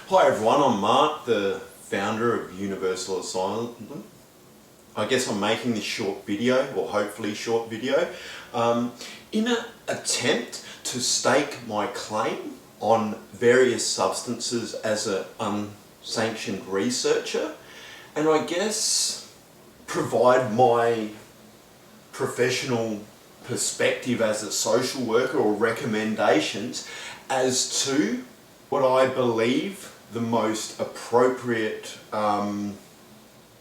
Hi everyone, I'm Mark, the founder of Universal Asylum. I guess I'm making this short video, or hopefully short video, in an attempt to stake my claim on various substances as an unsanctioned researcher, and I guess provide my professional perspective as a social worker or recommendations as to what I believe the most appropriate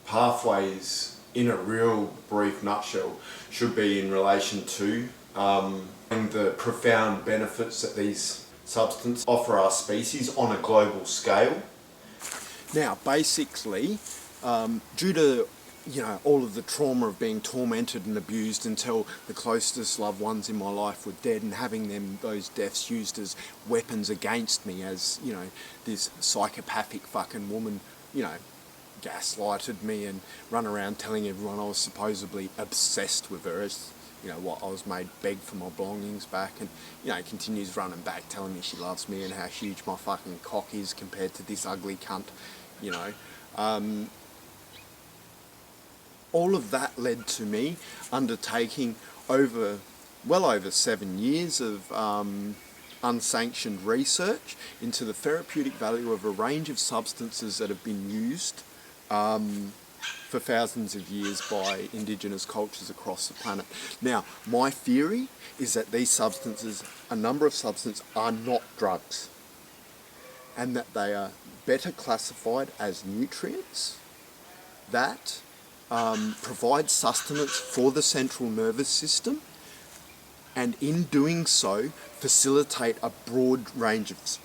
pathways in a real brief nutshell should be in relation to and the profound benefits that these substances offer our species on a global scale. Now basically, due to all of the trauma of being tormented and abused until the closest loved ones in my life were dead, and having those deaths used as weapons against me, as this psychopathic fucking woman gaslighted me and run around telling everyone I was supposedly obsessed with her, as what I was made beg for my belongings back, and continues running back telling me she loves me and how huge my fucking cock is compared to this ugly cunt. All of that led to me undertaking well over 7 years of unsanctioned research into the therapeutic value of a range of substances that have been used for thousands of years by indigenous cultures across the planet. Now, my theory is that these substances, a number of substances, are not drugs, and that they are better classified as nutrients that provide sustenance for the central nervous system, and in doing so facilitate a broad range of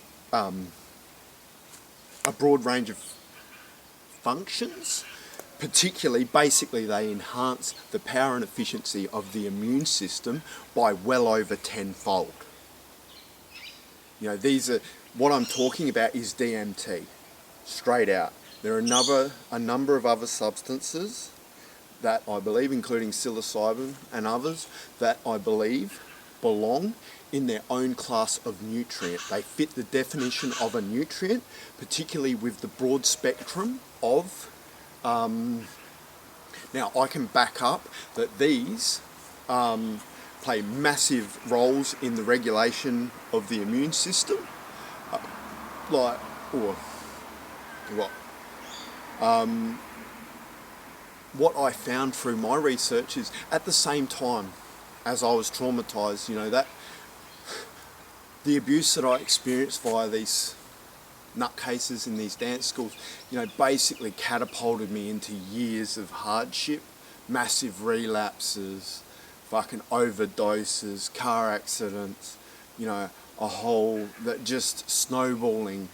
functions. Basically they enhance the power and efficiency of the immune system by well over tenfold. What I'm talking about is DMT, straight out. There are a number of other substances that I believe, including psilocybin and others, that I believe belong in their own class of nutrient. They fit the definition of a nutrient, particularly with the broad spectrum of... Now, I can back up that these play massive roles in the regulation of the immune system. What I found through my research is, at the same time as I was traumatised, that the abuse that I experienced via these nutcases in these dance schools, basically catapulted me into years of hardship, massive relapses, fucking overdoses, car accidents, a whole, that just snowballing,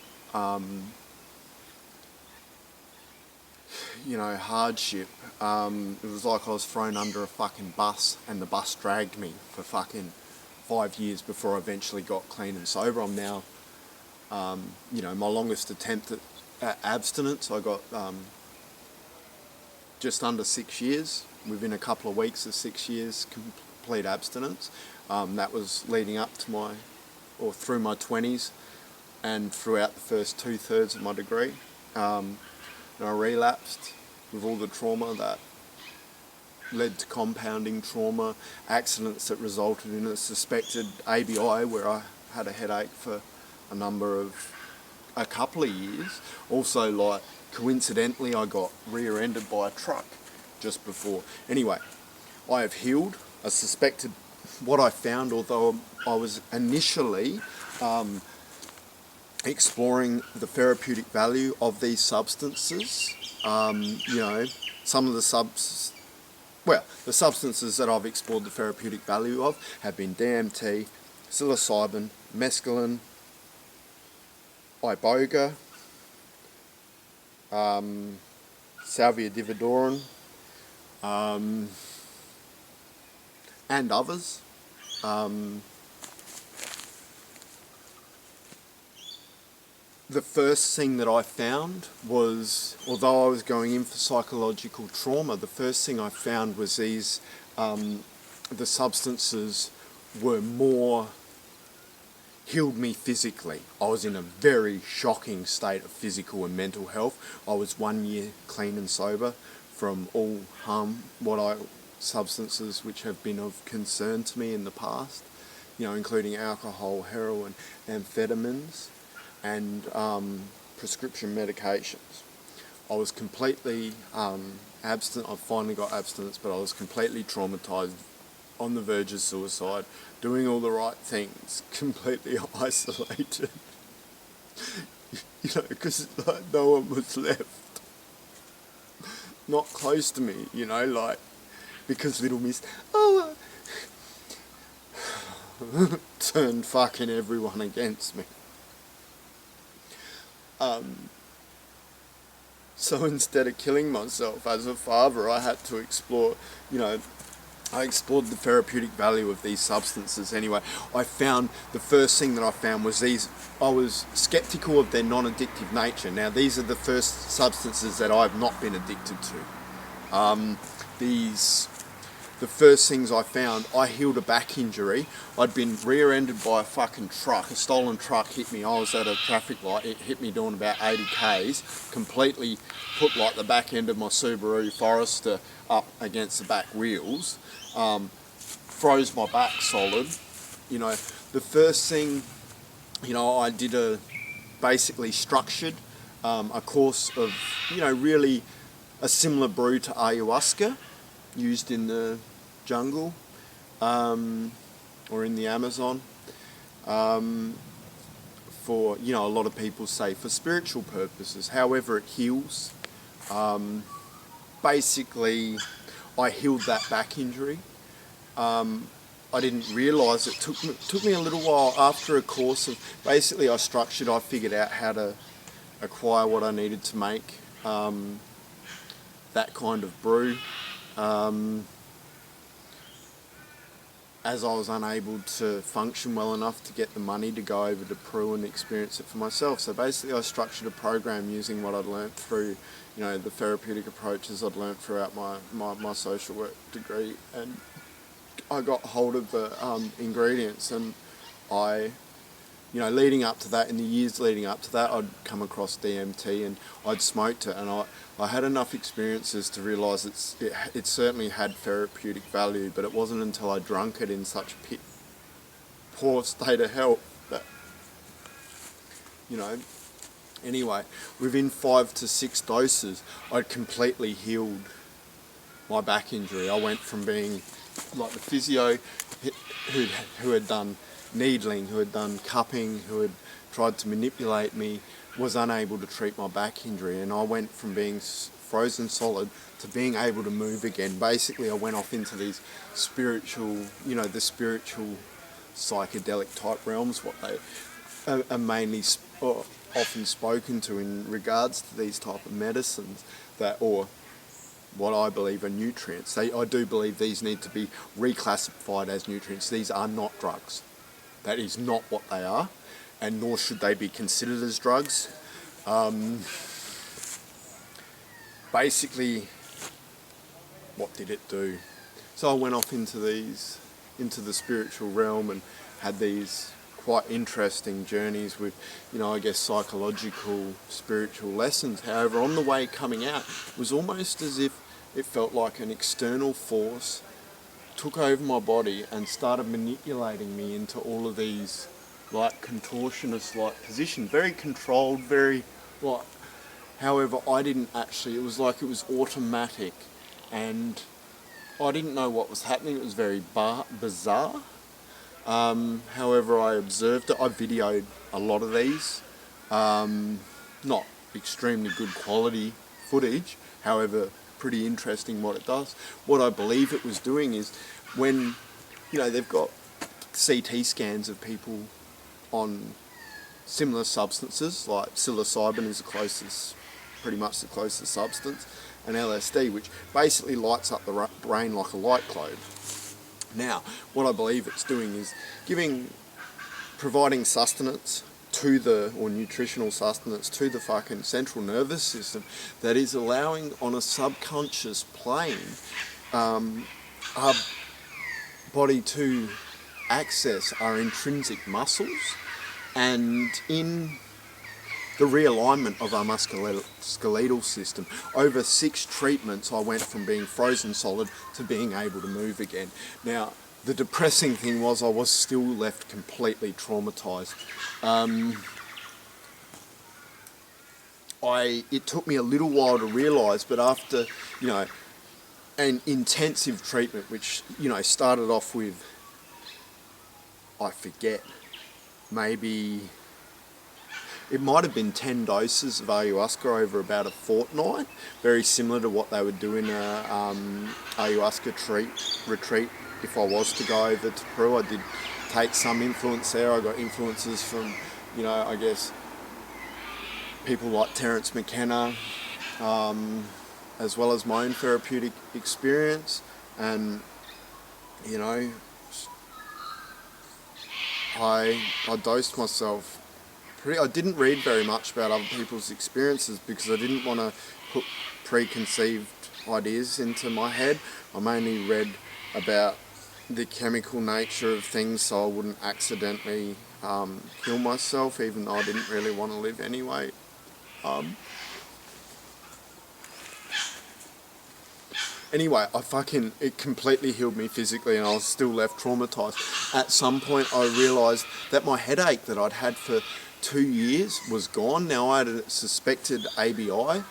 hardship. It was like I was thrown under a fucking bus, and the bus dragged me for fucking 5 years before I eventually got clean and sober. I'm now, my longest attempt at abstinence, I got just under 6 years. Within a couple of weeks of 6 years, complete abstinence. That was leading up to through my 20s and throughout the first 2/3 of my degree. And I relapsed with all the trauma that led to compounding trauma, accidents that resulted in a suspected ABI, where I had a headache for a couple of years. Also, coincidentally, I got rear-ended by a truck just before. Anyway, I have healed. I suspected what I found, although I was initially exploring the therapeutic value of these substances. Some of the substances that I've explored the therapeutic value of have been DMT, psilocybin, mescaline, iboga, salvia divodorum, and others. The first thing that I found was, although I was going in for psychological trauma, the first thing I found was the substances were more healed me physically. I was in a very shocking state of physical and mental health. I was 1 year clean and sober from all substances which have been of concern to me in the past, including alcohol, heroin, amphetamines, and prescription medications. I was completely abstinent. I finally got abstinence, but I was completely traumatized, on the verge of suicide, doing all the right things, completely isolated. Because no one was left. Not close to me, because little miss, turned fucking everyone against me. So instead of killing myself as a father, I had to explore, I explored the therapeutic value of these substances anyway. The first thing that I found was I was skeptical of their non-addictive nature. Now, these are the first substances that I've not been addicted to. The first things I found, I healed a back injury. I'd been rear-ended by a fucking truck. A stolen truck hit me. I was at a traffic light. It hit me doing about 80 k's. Completely put like the back end of my Subaru Forester up against the back wheels. Froze my back solid. The first thing, I did basically structured a course of, really a similar brew to ayahuasca, used in the jungle or in the Amazon, for, a lot of people say for spiritual purposes. However, it heals. Basically, I healed that back injury. I didn't realise it took me a little while. After a course of, basically I figured out how to acquire what I needed to make that kind of brew. As I was unable to function well enough to get the money to go over to Peru and experience it for myself. So basically I structured a program using what I'd learnt through, the therapeutic approaches I'd learnt throughout my social work degree, and I got hold of the ingredients, and leading up to that, in the years leading up to that, I'd come across DMT and I'd smoked it, and I had enough experiences to realise it certainly had therapeutic value, but it wasn't until I drank it in such a poor state of health that, anyway, within 5 to 6 doses, I'd completely healed my back injury. I went from being like the physio who had done needling, who had done cupping, who had tried to manipulate me, was unable to treat my back injury, and I went from being frozen solid to being able to move again. Basically, I went off into these spiritual, the spiritual psychedelic type realms, what they are mainly often spoken to in regards to these type of medicines, or what I believe are nutrients. I do believe these need to be reclassified as nutrients. These are not drugs. That is not what they are, and nor should they be considered as drugs. Basically, what did it do? So I went off into the spiritual realm and had these quite interesting journeys with, I guess, psychological, spiritual lessons. However, on the way coming out, it was almost as if it felt like an external force took over my body and started manipulating me into all of these like contortionist like positions, very controlled, very like, however I didn't actually, it was like it was automatic, and I didn't know what was happening. It was very bizarre. However, I observed it. I videoed a lot of these, not extremely good quality footage, however pretty interesting what it does. What I believe it was doing is, when they've got CT scans of people on similar substances, like psilocybin is pretty much the closest substance, and LSD, which basically lights up the brain like a light globe. Now, what I believe it's doing is providing sustenance or nutritional sustenance to the fucking central nervous system, that is allowing on a subconscious plane our body to access our intrinsic muscles, and in the realignment of our musculoskeletal system, over 6 treatments I went from being frozen solid to being able to move again. Now, the depressing thing was I was still left completely traumatised. It took me a little while to realise, but after, an intensive treatment, which, started off with, I forget, maybe it might have been 10 doses of ayahuasca over about a fortnight, very similar to what they would do in a ayahuasca retreat. If I was to go over to Peru, I did take some influence there. I got influences from, I guess, people like Terence McKenna, as well as my own therapeutic experience. And, I dosed myself. I didn't read very much about other people's experiences because I didn't want to put preconceived ideas into my head. I mainly read about the chemical nature of things so I wouldn't accidentally kill myself, even though I didn't really want to live anyway. Anyway, it completely healed me physically, and I was still left traumatised. At some point I realised that my headache that I'd had for 2 years was gone. Now, I had a suspected ABI,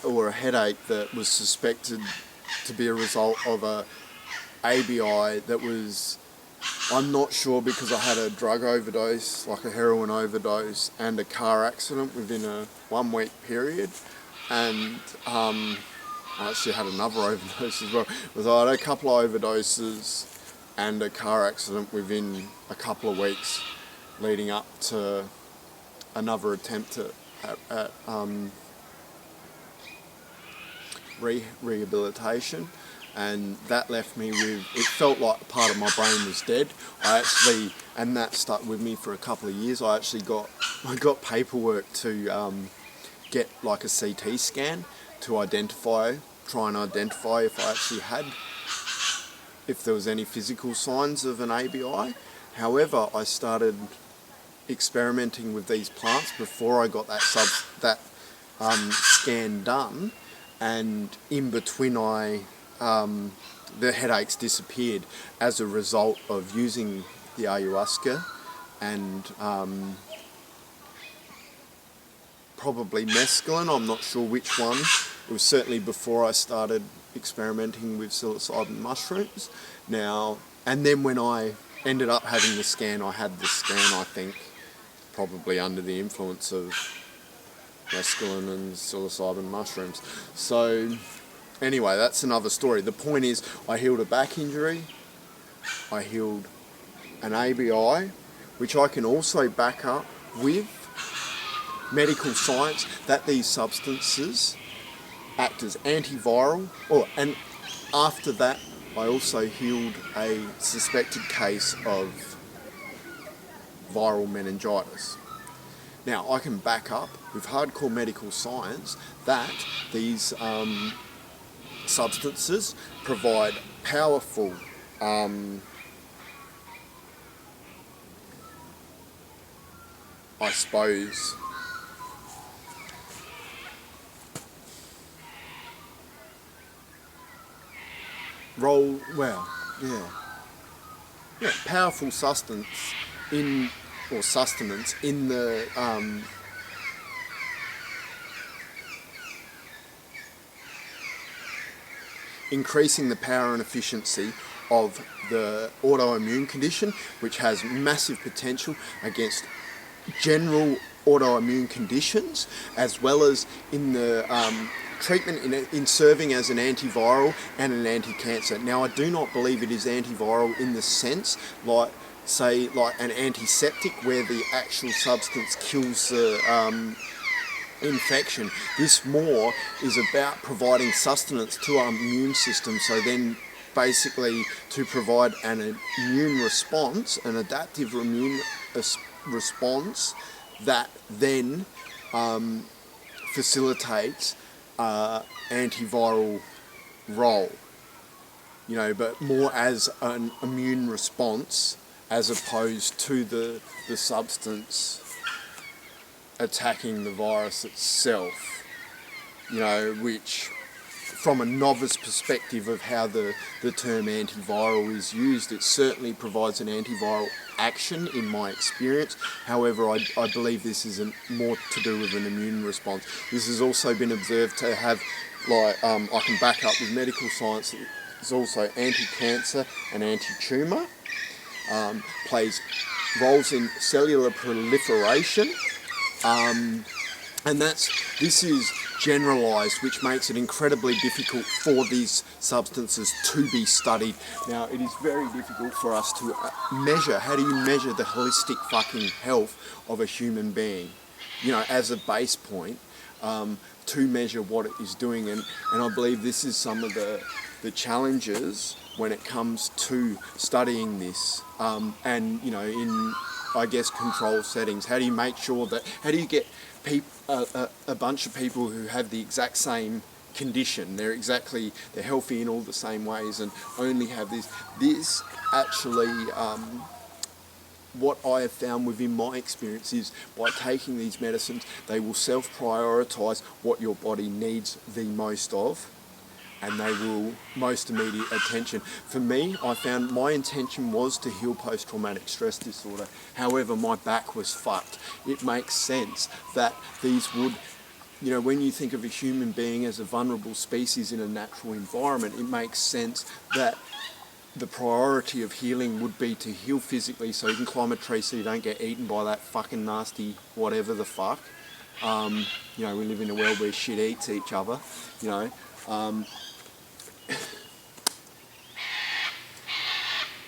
or a headache that was suspected to be a result of a ABI that was, I'm not sure, because I had a drug overdose, like a heroin overdose, and a car accident within a 1 week period. And I actually had another overdose as well. I had a couple of overdoses and a car accident within a couple of weeks leading up to another attempt at rehabilitation, and that left me with, it felt like part of my brain was dead. And that stuck with me for a couple of years. I got paperwork to get like a CT scan to try and identify if there was any physical signs of an ABI. However, I started experimenting with these plants before I got that scan done, and in between the headaches disappeared as a result of using the ayahuasca and probably mescaline. I'm not sure which one. It was certainly before I started experimenting with psilocybin mushrooms. Now, and then when I ended up having the scan, I had the scan, I think, probably under the influence of mescaline and psilocybin mushrooms. So, anyway, that's another story. The point is, I healed a back injury, I healed an ABI, which I can also back up with medical science, that these substances act as antiviral. And after that, I also healed a suspected case of viral meningitis. Now, I can back up with hardcore medical science that these substances provide powerful I suppose powerful sustenance in the increasing the power and efficiency of the autoimmune condition, which has massive potential against general autoimmune conditions, as well as in the treatment in serving as an antiviral and an anti-cancer. Now, I do not believe it is antiviral in the sense like an antiseptic where the actual substance kills the infection. This more is about providing sustenance to our immune system, so then basically to provide an immune response, an adaptive immune response that then facilitates antiviral role, but more as an immune response as opposed to the substance attacking the virus itself, you know, which from a novice perspective of how the term antiviral is used, it certainly provides an antiviral action in my experience. However, I believe this is more to do with an immune response. This has also been observed to have, like, I can back up with medical science, it's also anti-cancer and anti-tumour, plays roles in cellular proliferation, and this is generalised, which makes it incredibly difficult for these substances to be studied. Now, it is very difficult for us to measure. How do you measure the holistic fucking health of a human being? You know, as a base point, to measure what it is doing. And I believe this is some of the challenges when it comes to studying this. And, you know, in, I guess, control settings, how do you make sure that, how do you get a bunch of people who have the exact same condition, they're healthy in all the same ways and only have this actually, what I have found within my experience is by taking these medicines, they will self-prioritise what your body needs the most of, and they will most immediate attention. For me, I found my intention was to heal post-traumatic stress disorder. However, my back was fucked. It makes sense that these would, you know, when you think of a human being as a vulnerable species in a natural environment, it makes sense that the priority of healing would be to heal physically so you can climb a tree so you don't get eaten by that fucking nasty whatever the fuck. You know, we live in a world where shit eats each other, you know.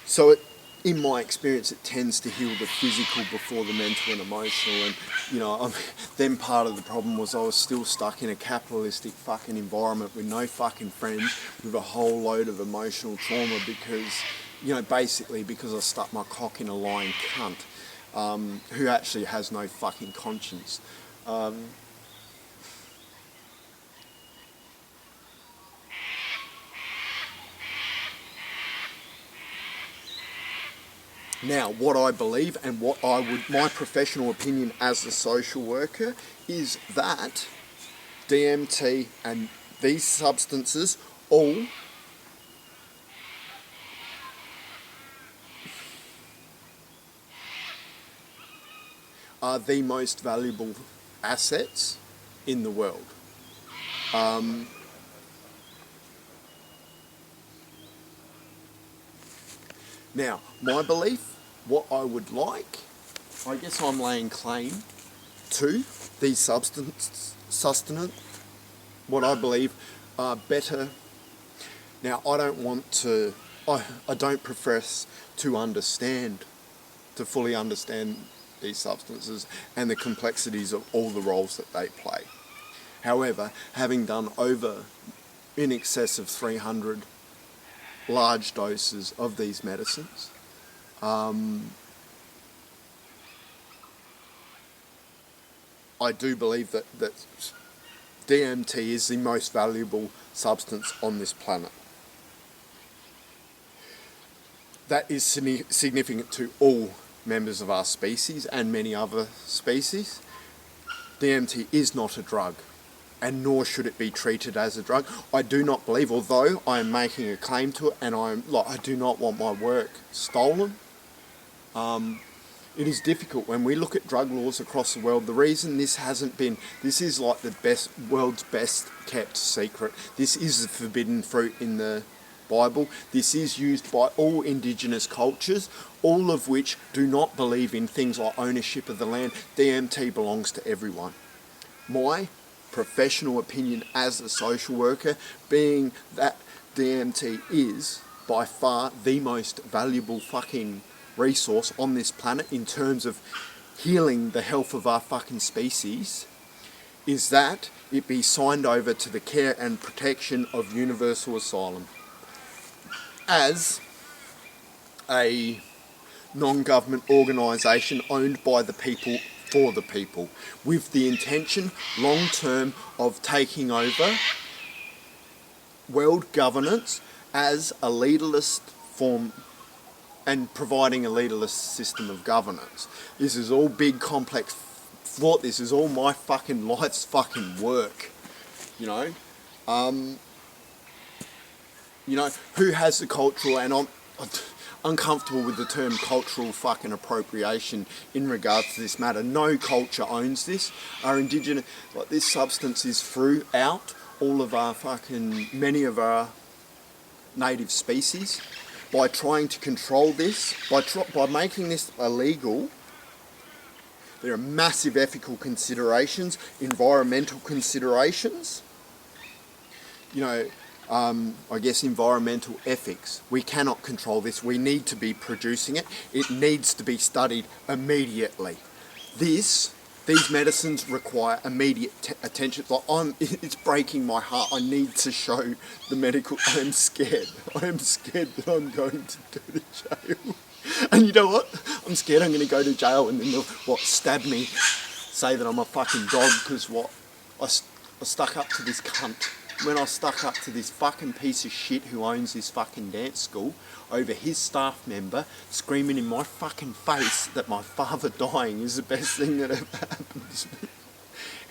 So in my experience, it tends to heal the physical before the mental and emotional. And, you know, then part of the problem was I was still stuck in a capitalistic fucking environment with no fucking friends, with a whole load of emotional trauma because, you know, basically because I stuck my cock in a lying cunt who actually has no fucking conscience. Now, what I believe and what my professional opinion as a social worker is that DMT and these substances all are the most valuable assets in the world. Now, my belief, what I would like, I guess I'm laying claim to these sustenance, what I believe are better. Now, I don't profess to fully understand these substances and the complexities of all the roles that they play. However, having done in excess of 300 large doses of these medicines, I do believe that DMT is the most valuable substance on this planet. That is significant to all members of our species and many other species. DMT is not a drug, and nor should it be treated as a drug. I do not believe, although I am making a claim to it, and I do not want my work stolen. It is difficult when we look at drug laws across the world. The reason this is like the world's best kept secret. This is the forbidden fruit in the Bible. This is used by all indigenous cultures, all of which do not believe in things like ownership of the land. DMT belongs to everyone. My professional opinion as a social worker being that DMT is by far the most valuable fucking resource on this planet in terms of healing the health of our fucking species, is that it be signed over to the care and protection of Universal Asylum as a non-government organisation owned by the people for the people, with the intention long-term of taking over world governance as a leaderless form and providing a leaderless system of governance. This is all big complex thought this is all my fucking life's fucking work, you know. You know, who has the cultural, and I'm uncomfortable with the term cultural fucking appropriation in regards to this matter. No culture owns this. Our indigenous, like, this substance is throughout all of our fucking, many of our native species. By trying to control this, by making this illegal, there are massive ethical considerations, environmental considerations, you know, I guess environmental ethics. We cannot control this. We need to be producing it. It needs to be studied immediately. These medicines require immediate attention. Like, it's breaking my heart. I need to show the medical. I am scared. I am scared that I'm going to go to jail. And you know what? I'm scared I'm going to go to jail and then they'll, stab me, say that I'm a fucking dog because I stuck up to this cunt. When I stuck up to this fucking piece of shit who owns this fucking dance school over his staff member screaming in my fucking face that my father dying is the best thing that ever happened to me.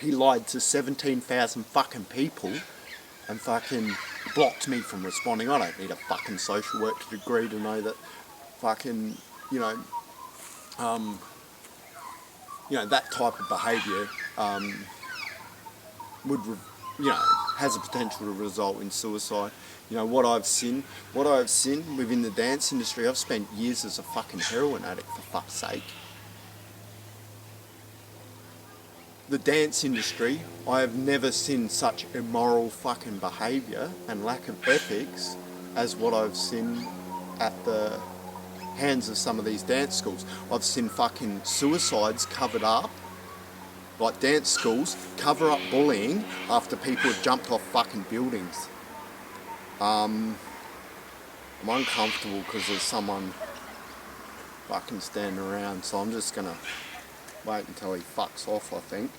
He lied to 17,000 fucking people and fucking blocked me from responding. I don't need a fucking social work degree to know that fucking, you know, that type of behaviour would, has a potential to result in suicide. You know, what I've seen within the dance industry, I've spent years as a fucking heroin addict, for fuck's sake. The dance industry, I have never seen such immoral fucking behaviour and lack of ethics as what I've seen at the hands of some of these dance schools. I've seen fucking suicides covered up, like dance schools cover up bullying after people have jumped off fucking buildings. I'm uncomfortable because there's someone fucking standing around, so I'm just gonna wait until he fucks off, I think.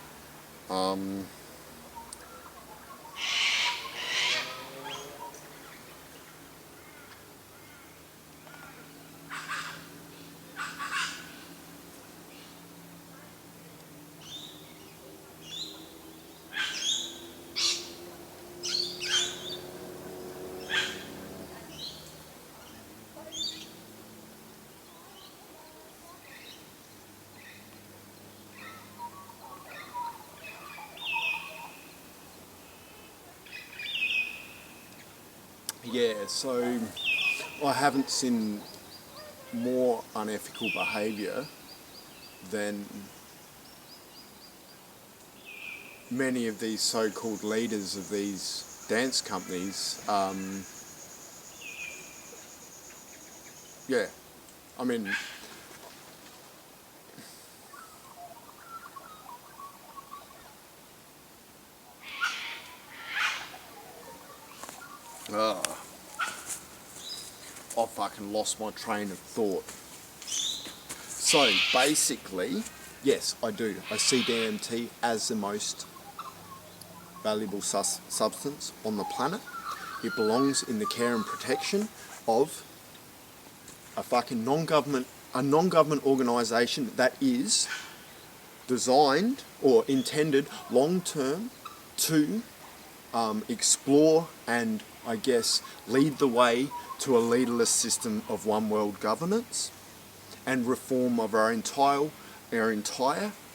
Yeah, so I haven't seen more unethical behaviour than many of these so-called leaders of these dance companies. Yeah, I mean, I fucking lost my train of thought. So basically, yes, I do. I see DMT as the most valuable substance on the planet. It belongs in the care and protection of a fucking non-government organisation that is designed or intended long-term to explore and, I guess, lead the way to a leaderless system of one world governance and reform of our entire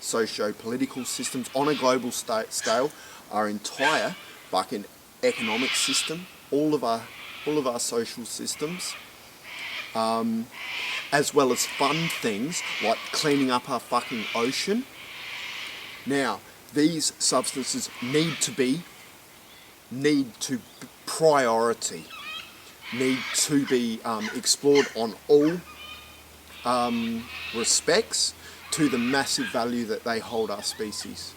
socio-political systems on a global scale, our entire fucking economic system, all of our social systems, as well as fund things like cleaning up our fucking ocean. Now, these substances need to priority, need to be explored on all respects to the massive value that they hold our species.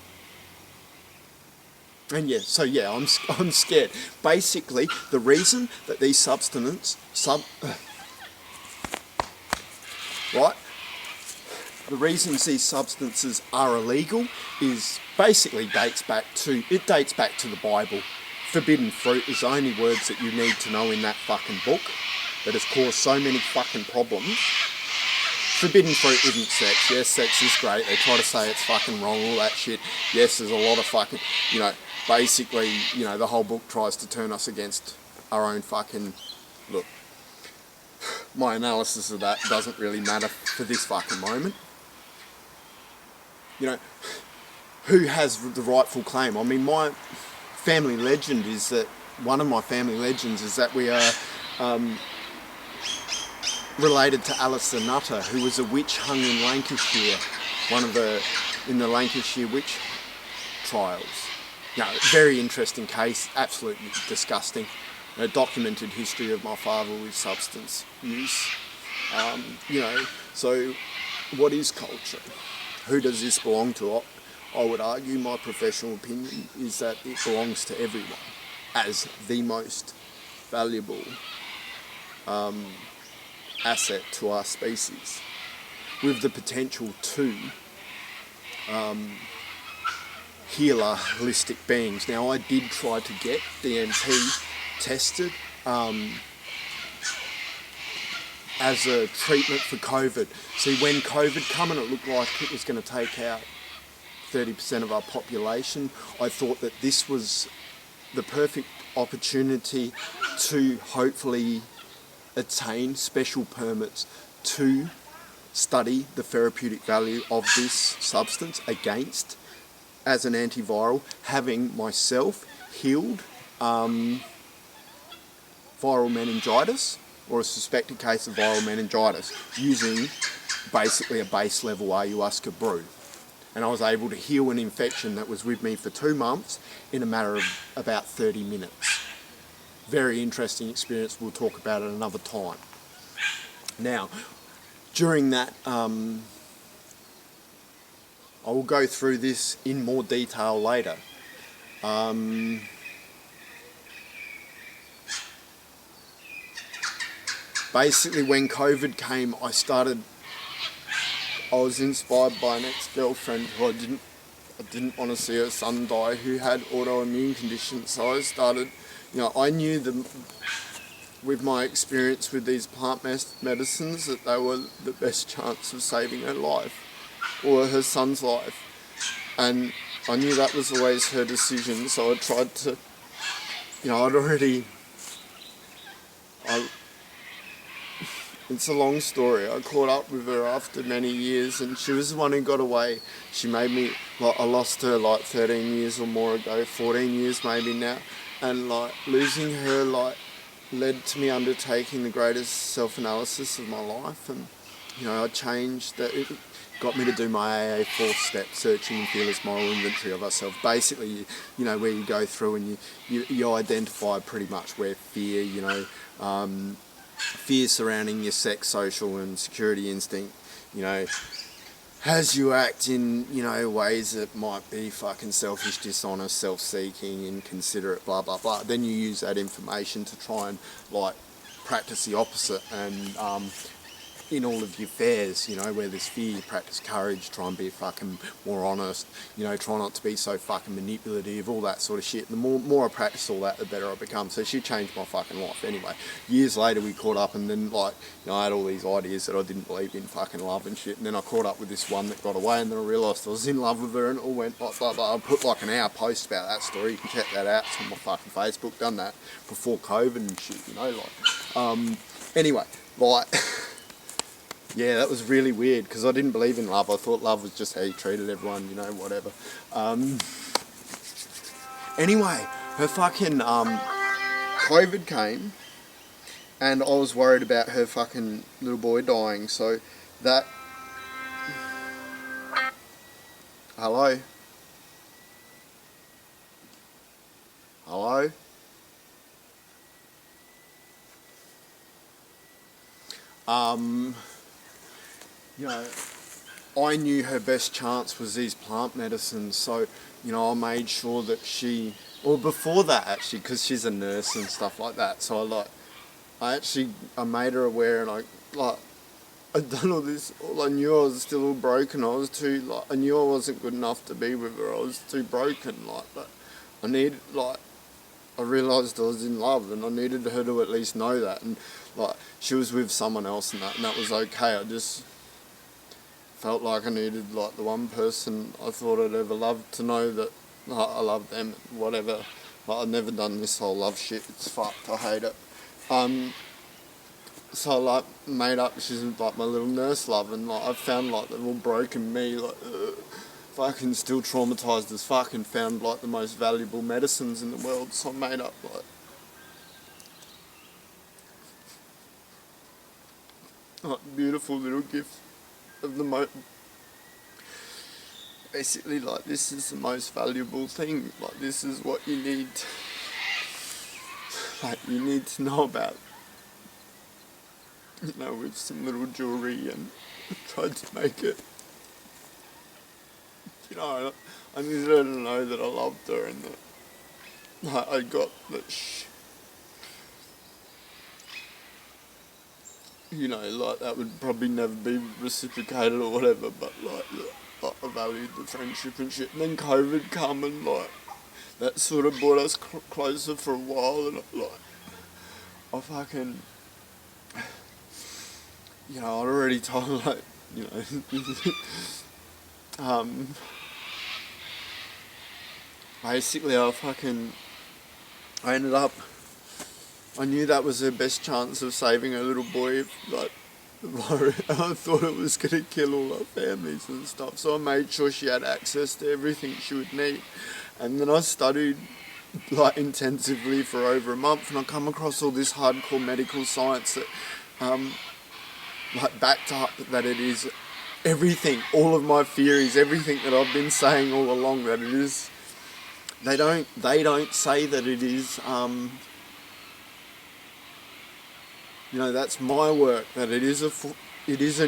And yeah, so yeah, I'm scared. Basically, the reason that these the reasons these substances are illegal is basically dates back to the Bible. Forbidden fruit is the only words that you need to know in that fucking book that has caused so many fucking problems forbidden fruit isn't sex. Yes, sex is great. They try to say it's fucking wrong, all that shit. Yes, there's a lot of fucking, basically, the whole book tries to turn us against our own fucking, look, my analysis of that doesn't really matter for this fucking moment. Who has the rightful claim? I mean, my family legend is that, one of my family legends is that we are related to Alistair Nutter, who was a witch hung in Lancashire, in the Lancashire witch trials. Very interesting case, absolutely disgusting. A documented history of my father with substance use. So what is culture? Who does this belong to? I would argue, my professional opinion is that it belongs to everyone as the most valuable asset to our species, with the potential to heal our holistic beings. Now, I did try to get DMT tested as a treatment for COVID. See, when COVID came and it looked like it was going to take out 30% of our population, I thought that this was the perfect opportunity to hopefully attain special permits to study the therapeutic value of this substance against, as an antiviral, having myself healed viral meningitis, or a suspected case of viral meningitis, using basically a base level ayahuasca brew. And I was able to heal an infection that was with me for 2 months in a matter of about 30 minutes. Very interesting experience. We'll talk about it another time. Now, during that, I will go through this in more detail later. Basically, when COVID came, I was inspired by an ex-girlfriend who I didn't want to see her son die, who had autoimmune conditions. So I started, I knew with my experience with these plant medicines that they were the best chance of saving her life, or her son's life. And I knew that was always her decision, so I tried to, it's a long story. I caught up with her after many years, and she was the one who got away. She made me, I lost her 13 years or more ago, 14 years maybe now, and losing her led to me undertaking the greatest self-analysis of my life. And I changed that. It got me to do my AA 4th step, searching and fearless moral inventory of ourselves. Basically, where you go through and you identify pretty much where fear, fear surrounding your sex, social and security instinct, has you act in, ways that might be fucking selfish, dishonest, self-seeking, inconsiderate, blah, blah, blah. Then you use that information to try and, practice the opposite. And in all of your affairs, where there's fear, you practice courage, try and be fucking more honest, try not to be so fucking manipulative, all that sort of shit. The more I practice all that, the better I become. So she changed my fucking life anyway. Years later we caught up, and then I had all these ideas that I didn't believe in fucking love and shit, and then I caught up with this one that got away, and then I realised I was in love with her, and it all went blah, blah, blah. I put an hour post about that story. You can check that out. It's on my fucking Facebook. Done that before COVID and shit, anyway, yeah, that was really weird, because I didn't believe in love. I thought love was just how you treated everyone, whatever. Anyway, her fucking COVID came, and I was worried about her fucking little boy dying, so that... Hello? Hello? I knew her best chance was these plant medicines, so, I made sure that before that actually, because she's a nurse and stuff like that, so I made her aware, and I'd done all this, I knew I was still all broken, I knew I wasn't good enough to be with her, I was too broken, but I realised I was in love, and I needed her to at least know that, and she was with someone else and that was okay. felt like I needed like the one person I thought I'd ever loved to know that I love them, whatever. Like, I've never done this whole love shit, it's fucked, I hate it. So I like made up, she's like my little nurse love, and like I've found like they've all broken me, like fucking still traumatised as fuck, and found like the most valuable medicines in the world, so I made up like beautiful little gift of the basically like this is the most valuable thing, like this is what you need, like you need to know about, you know, with some little jewellery, and tried to make it, you know, I needed her to know that I loved her, and that like, I got that you know, like that would probably never be reciprocated or whatever, but like I valued the friendship and shit. And then COVID come, and like that sort of brought us closer for a while, and like I fucking, you know, I'd already told her, like, you know, basically I ended up, I knew that was her best chance of saving her little boy, like, I thought it was going to kill all our families and stuff, so I made sure she had access to everything she would need. And then I studied like intensively for over a month, and I come across all this hardcore medical science that like backed up that it is everything, all of my theories, everything that I've been saying all along, that it is, they don't say that it is, you know, that's my work, that it is a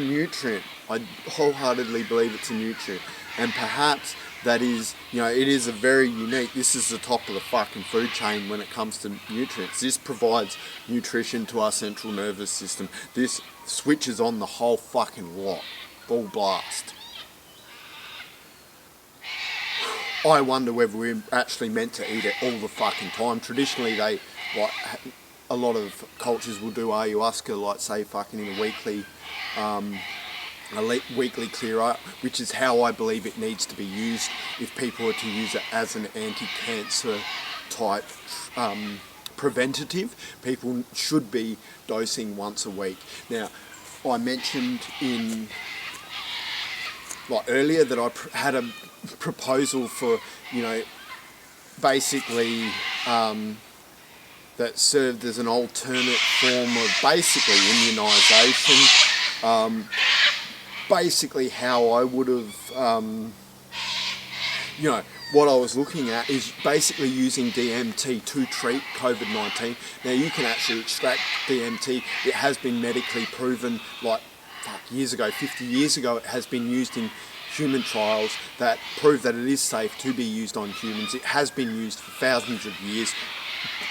nutrient. I wholeheartedly believe it's a nutrient, and perhaps that is, you know, it is a very unique, this is the top of the fucking food chain when it comes to nutrients. This provides nutrition to our central nervous system. This switches on the whole fucking lot, full blast. I wonder whether we're actually meant to eat it all the fucking time. Traditionally, they, like, a lot of cultures will do ayahuasca, like, say, fucking in a weekly clear out, which is how I believe it needs to be used if people are to use it as an anti-cancer type preventative. People should be dosing once a week. Now, I mentioned in like earlier that I had a proposal for, you know, basically that served as an alternate form of basically immunisation. Basically how I would have, you know, what I was looking at is basically using DMT to treat COVID-19. Now, you can actually extract DMT. It has been medically proven, like, years ago, 50 years ago, it has been used in human trials that prove that it is safe to be used on humans. It has been used for thousands of years.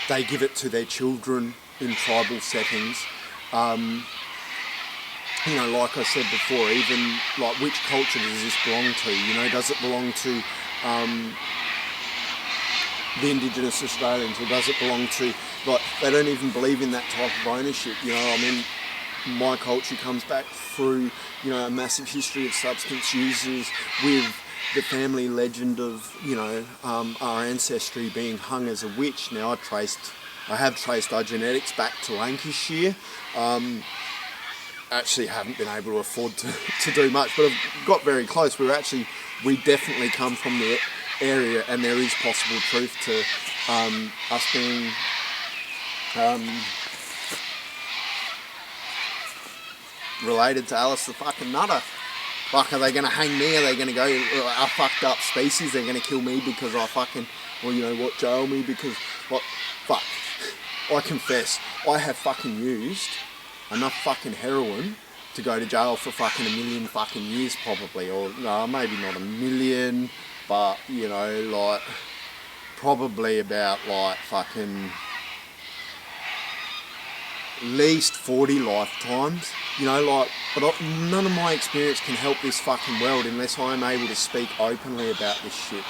They give it to their children in tribal settings. You know, like I said before, even like which culture does this belong to? You know, does it belong to the Indigenous Australians, or does it belong to, like, they don't even believe in that type of ownership? You know, I mean, my culture comes back through, you know, a massive history of substance users, with the family legend of, you know, our ancestry being hung as a witch. Now, I have traced our genetics back to Lancashire. Actually haven't been able to afford to do much, but I've got very close. We definitely come from the area, and there is possible truth to us being related to Alice the fucking Nutter. Like, are they going to hang me? Are they going to go, a fucked up species, they're going to kill me because I fucking, or you know what, jail me because, what, fuck. I confess, I have fucking used enough fucking heroin to go to jail for fucking 1 million fucking years probably, or no, maybe not 1 million, but, you know, like, probably about, like, fucking at least 40 lifetimes, you know, like, but none of my experience can help this fucking world unless I'm able to speak openly about this shit.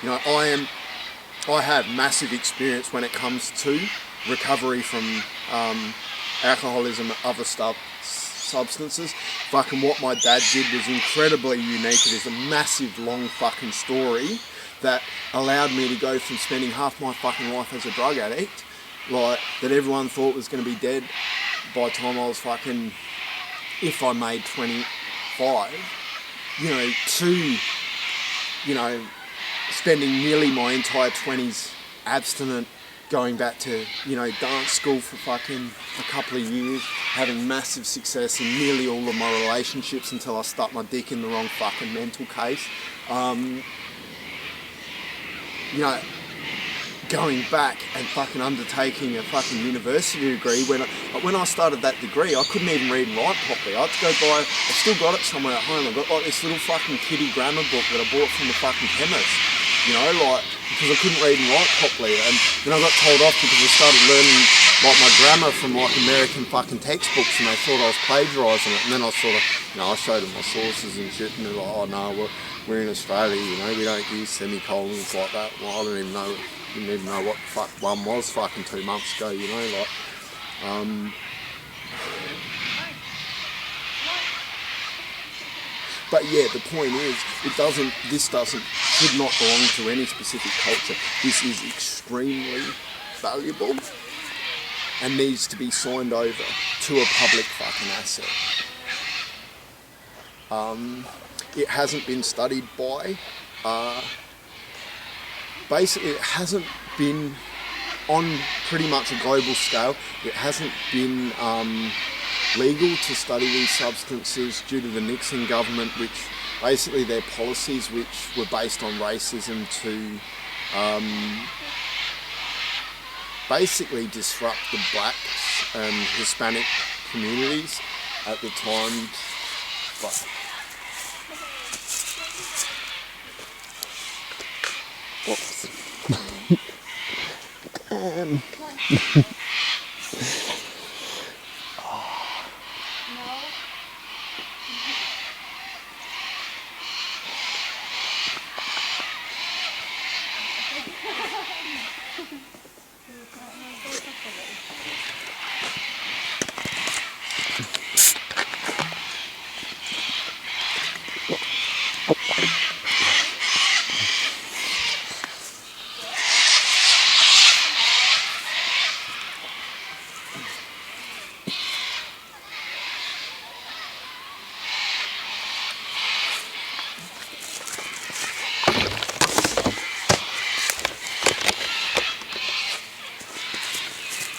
You know, I have massive experience when it comes to recovery from alcoholism and other stuff, substances. Fucking what my dad did was incredibly unique. It is a massive, long fucking story that allowed me to go from spending half my fucking life as a drug addict, like, that everyone thought was going to be dead by the time I was fucking, if I made 25, you know, to, you know, spending nearly my entire 20s abstinent, going back to, you know, dance school for fucking a couple of years, having massive success in nearly all of my relationships until I stuck my dick in the wrong fucking mental case. You know, going back and fucking undertaking a fucking university degree, when I started that degree, I couldn't even read and write properly. I had to go buy, I've still got it somewhere at home, I've got like this little fucking kiddie grammar book that I bought from the fucking chemist, you know, like, because I couldn't read and write properly. And then I got told off because I started learning like my grammar from like American fucking textbooks, and they thought I was plagiarising it. And then I sort of, you know, I showed them my sources and shit, and they're like, oh no, we're in Australia, you know, we don't use semicolons like that. Well, I didn't even know what the fuck one was fucking 2 months ago, you know, like, but yeah, the point is, this should not belong to any specific culture. This is extremely valuable and needs to be signed over to a public fucking asset. It hasn't been studied by, basically it hasn't been on pretty much a global scale. It hasn't been legal to study these substances due to the Nixon government, which basically their policies, which were based on racism, to basically disrupt the blacks and Hispanic communities at the time. But whoops.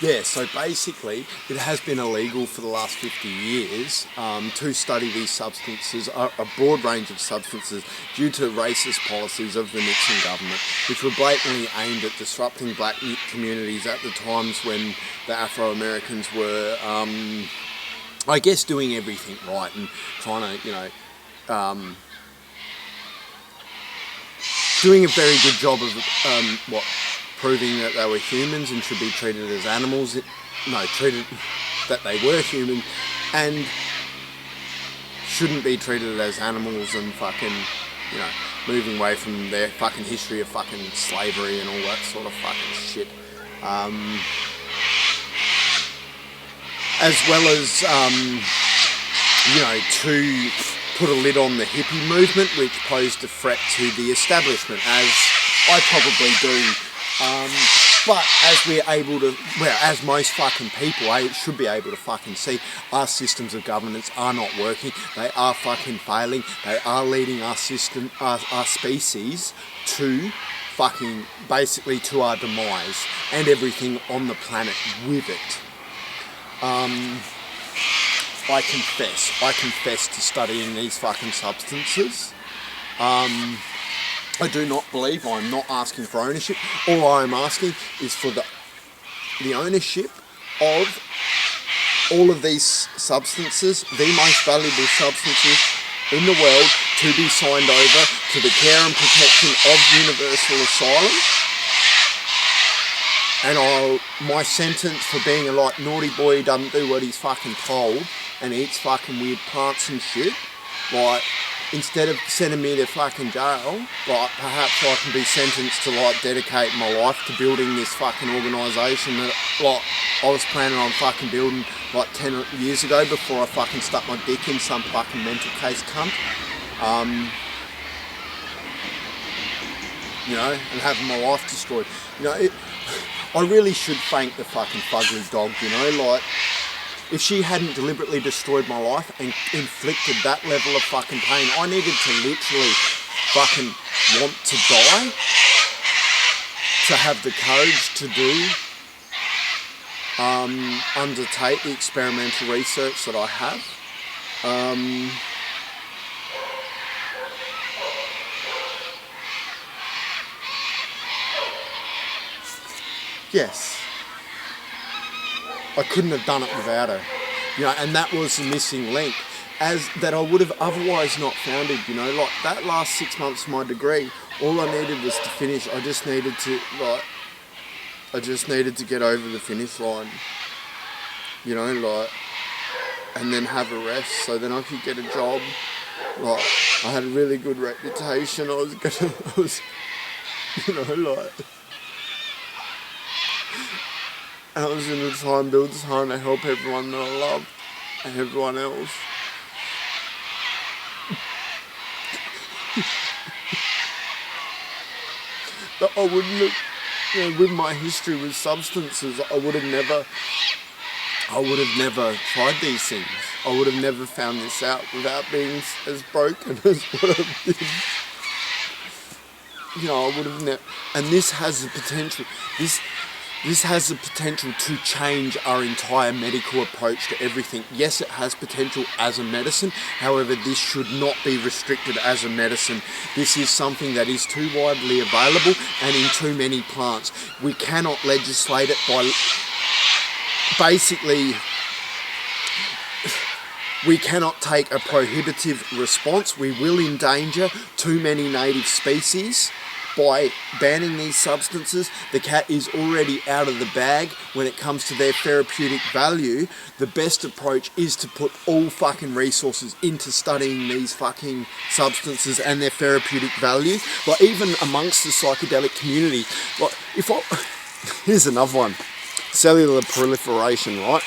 Yeah, so basically it has been illegal for the last 50 years to study these substances, a broad range of substances, due to racist policies of the Nixon government, which were blatantly aimed at disrupting black communities at the times when the Afro-Americans were, I guess, doing everything right and trying to, you know, doing a very good job of proving that they were humans and should be treated as animals. Treated that they were human and shouldn't be treated as animals, and fucking, you know, moving away from their fucking history of fucking slavery and all that sort of fucking shit. As well as, you know, to put a lid on the hippie movement, which posed a threat to the establishment, as I probably do. But as we're able to, well, as most fucking people should be able to fucking see, our systems of governance are not working. They are fucking failing. They are leading our species to fucking, basically to our demise, and everything on the planet with it. I confess to studying these fucking substances. I do not believe, I'm not asking for ownership. All I'm asking is for the ownership of all of these substances, the most valuable substances in the world, to be signed over to the care and protection of universal asylum. And my sentence for being a like naughty boy who doesn't do what he's fucking told and eats fucking weird plants and shit, like, instead of sending me to fucking jail, like perhaps I can be sentenced to like dedicate my life to building this fucking organisation that like I was planning on fucking building like 10 years ago before I fucking stuck my dick in some fucking mental case cunt. You know, and having my life destroyed. You know, I really should thank the fucking fugly dog, you know, like, if she hadn't deliberately destroyed my life and inflicted that level of fucking pain, I needed to literally fucking want to die to have the courage to do, undertake the experimental research that I have. Yes. I couldn't have done it without her, you know, and that was the missing link, as that I would have otherwise not found it, you know, like that last 6 months of my degree, all I needed was to finish. I just needed to get over the finish line, you know, like, and then have a rest, so then I could get a job. Like, I had a really good reputation. I was, you know, like, and I was going to try and build time to help everyone that I love and everyone else. But I wouldn't have, you know, with my history with substances, I would have never tried these things. I would have never found this out without being as broken as what I've been. You know, I would have never, and this has the potential, this has the potential to change our entire medical approach to everything. Yes, it has potential as a medicine. However, this should not be restricted as a medicine. This is something that is too widely available and in too many plants. We cannot legislate it by basically... We cannot take a prohibitive response. We will endanger too many native species by banning these substances. The cat is already out of the bag when it comes to their therapeutic value. The best approach is to put all fucking resources into studying these fucking substances and their therapeutic value. Like, even amongst the psychedelic community, like, here's another one. Cellular proliferation, right?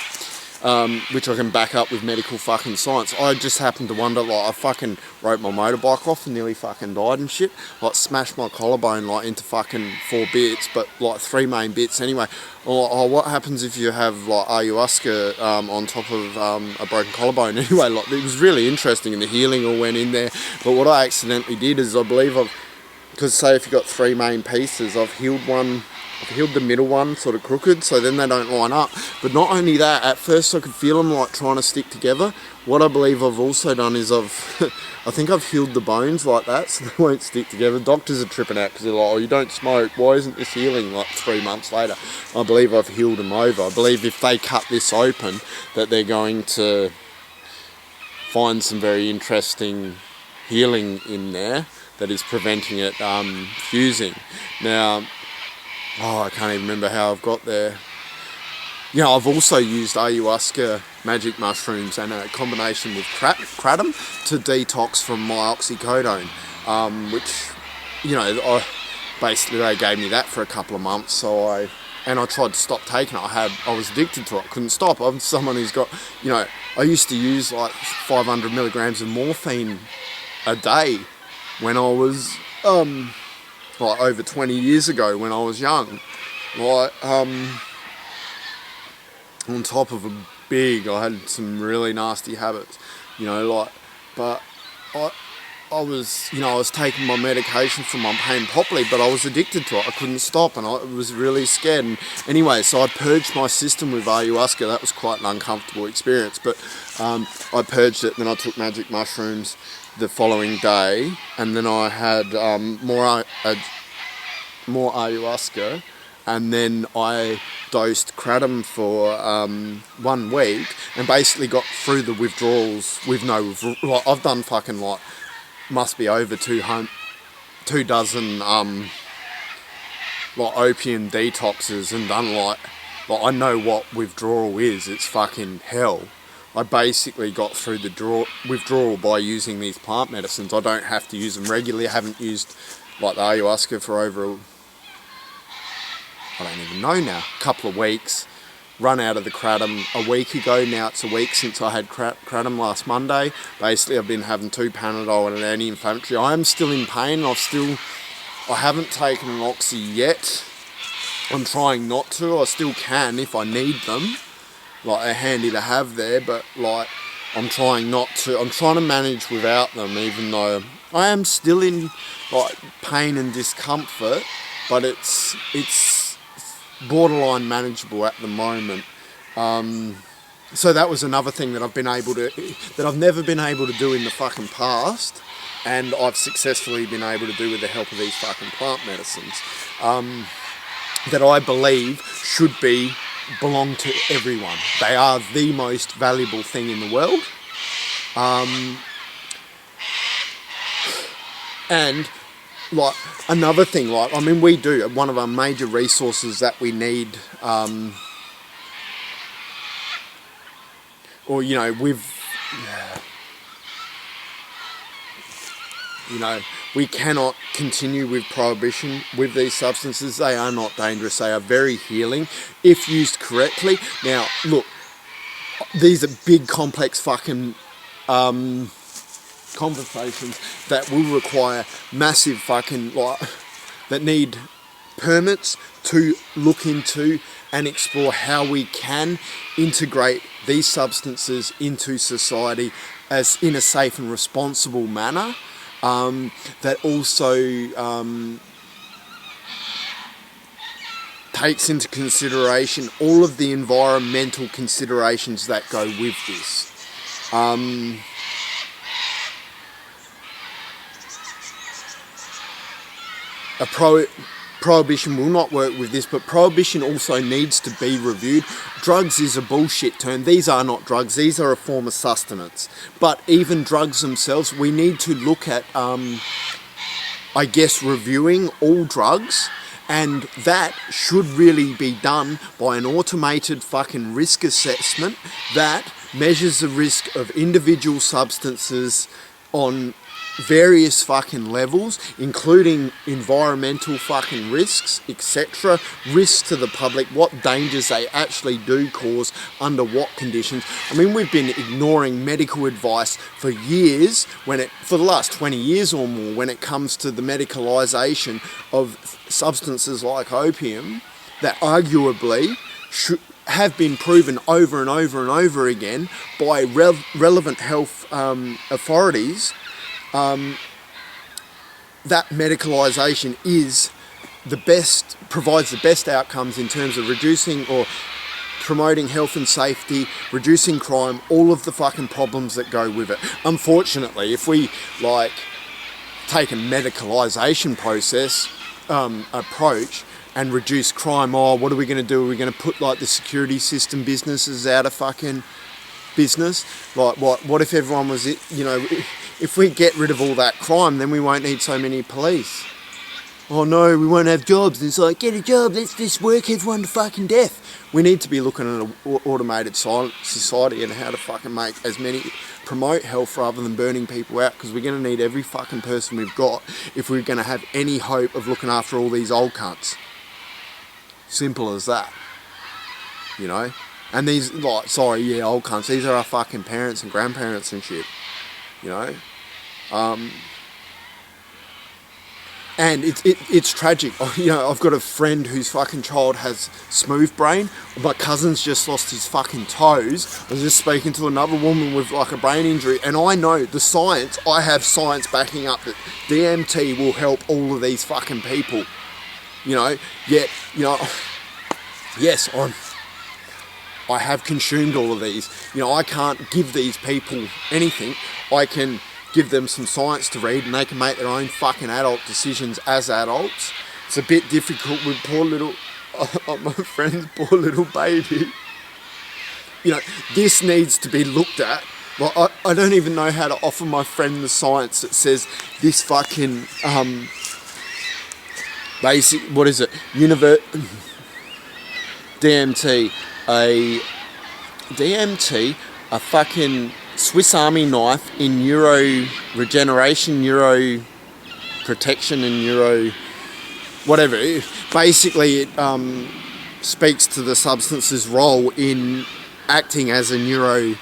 Which I can back up with medical fucking science. I just happened to wonder, like, I fucking rode my motorbike off and nearly fucking died and shit. Like, smashed my collarbone, like, into fucking 4 bits, but, like, 3 main bits anyway. Or what happens if you have, like, ayahuasca on top of a broken collarbone? Anyway, like, it was really interesting and the healing all went in there. But what I accidentally did is, I believe because say if you've got 3 main pieces, I've healed the middle one sort of crooked, so then they don't line up. But not only that, at first I could feel them like trying to stick together. What I believe I've also done is I think I've healed the bones like that, so they won't stick together. Doctors are tripping out because they're like, oh, you don't smoke, why isn't this healing like 3 months later? I believe I've healed them over. I believe if they cut this open, that they're going to find some very interesting healing in there that is preventing it fusing. Now, I can't even remember how I've got there. You know, I've also used ayahuasca, magic mushrooms, and a combination with kratom to detox from my oxycodone, which, you know, basically they gave me that for a couple of months, so I tried to stop taking it. I was addicted to it. I couldn't stop. I'm someone who's got, you know, I used to use like 500 milligrams of morphine a day when I was, like over 20 years ago when I was young. Like, on top of I had some really nasty habits, you know, like, but I was, you know, I was taking my medication for my pain properly, but I was addicted to it. I couldn't stop, and I was really scared. And anyway, so I purged my system with ayahuasca. That was quite an uncomfortable experience, but I purged it, then I took magic mushrooms the following day, and then I had more ayahuasca, and then I dosed kratom for 1 week, and basically got through the withdrawals with no like, I've done fucking like must be over 2 dozen like opium detoxes, and done like I know what withdrawal is. It's fucking hell. I basically got through the withdrawal by using these plant medicines. I don't have to use them regularly. I haven't used like the ayahuasca for over, I don't even know now, a couple of weeks. Run out of the kratom a week ago. Now it's a week since I had kratom last Monday. Basically, I've been having 2 Panadol and an anti-inflammatory. I am still in pain. I haven't taken an oxy yet. I'm trying not to. I still can if I need them. Like, they're handy to have there, but like, I'm trying not to. I'm trying to manage without them, even though I am still in like pain and discomfort, but it's borderline manageable at the moment. So that was another thing that I've never been able to do in the fucking past, and I've successfully been able to do with the help of these fucking plant medicines, that I believe should belong to everyone. They are the most valuable thing in the world. And like another thing, like, I mean, we do, one of our major resources that we need, or, you know, we cannot continue with prohibition with these substances. They are not dangerous. They are very healing if used correctly. Now, look, these are big, complex fucking conversations that will require massive fucking, like, that need permits to look into and explore how we can integrate these substances into society as in a safe and responsible manner, that also takes into consideration all of the environmental considerations that go with this. Prohibition will not work with this, but prohibition also needs to be reviewed. Drugs is a bullshit term. These are not drugs. These are a form of sustenance. But even drugs themselves, we need to look at, I guess, reviewing all drugs, and that should really be done by an automated fucking risk assessment that measures the risk of individual substances on various fucking levels, including environmental fucking risks, etc., risks to the public, what dangers they actually do cause, under what conditions. I mean, we've been ignoring medical advice for years, for the last 20 years or more, when it comes to the medicalisation of substances like opium, that arguably have been proven over and over and over again by relevant health authorities, that medicalisation is provides the best outcomes in terms of reducing or promoting health and safety, reducing crime, all of the fucking problems that go with it. Unfortunately, if we like take a medicalisation process approach and reduce crime, what are we going to do? Are we going to put like the security system businesses out of fucking business? Like what if everyone was, if we get rid of all that crime, then we won't need so many police. Oh no, we won't have jobs. It's like, get a job, let's just work everyone to fucking death. We need to be looking at an automated society and how to fucking promote health rather than burning people out, because we're going to need every fucking person we've got if we're going to have any hope of looking after all these old cunts. Simple as that. And these, old cunts, these are our fucking parents and grandparents and shit. And it's tragic. I've got a friend whose fucking child has smooth brain. My cousin's just lost his fucking toes. I was just speaking to another woman with like a brain injury, and I know the science. I have science backing up that DMT will help all of these fucking people. Yes, I have consumed all of these. I can't give these people anything. I can give them some science to read, and they can make their own fucking adult decisions as adults. It's a bit difficult with my friend's poor little baby. This needs to be looked at. Well, I don't even know how to offer my friend the science that says this fucking basic, what is it? DMT a fucking Swiss Army knife in neuro regeneration, neuro protection, and neuro whatever. Basically, it speaks to the substance's role in acting as a neuro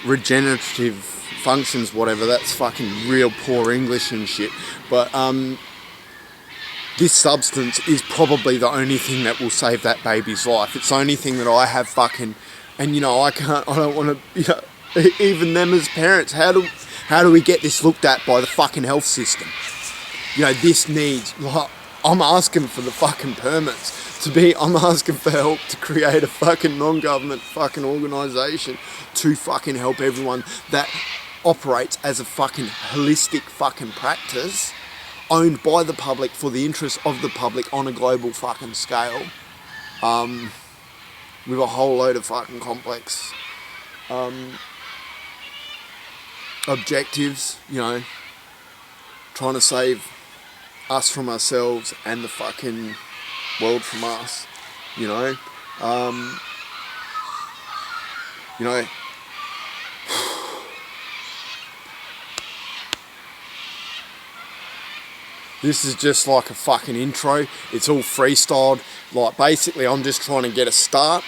regenerative functions, whatever. That's fucking real poor English and shit. But this substance is probably the only thing that will save that baby's life. It's the only thing that I have fucking, and you know, I don't want to, you know, even them as parents, how do we get this looked at by the fucking health system? You know, this needs, like, I'm asking for the fucking permits I'm asking for help to create a fucking non-government fucking organisation to fucking help everyone that operates as a fucking holistic fucking practice owned by the public for the interest of the public on a global fucking scale, with a whole load of fucking complex objectives, you know, trying to save us from ourselves and the fucking world from us, you know. You know, this is just like a fucking intro. It's all freestyled. Like, basically, I'm just trying to get a start.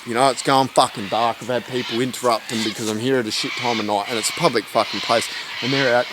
You know, it's going fucking dark. I've had people interrupting because I'm here at a shit time of night and it's a public fucking place and they're out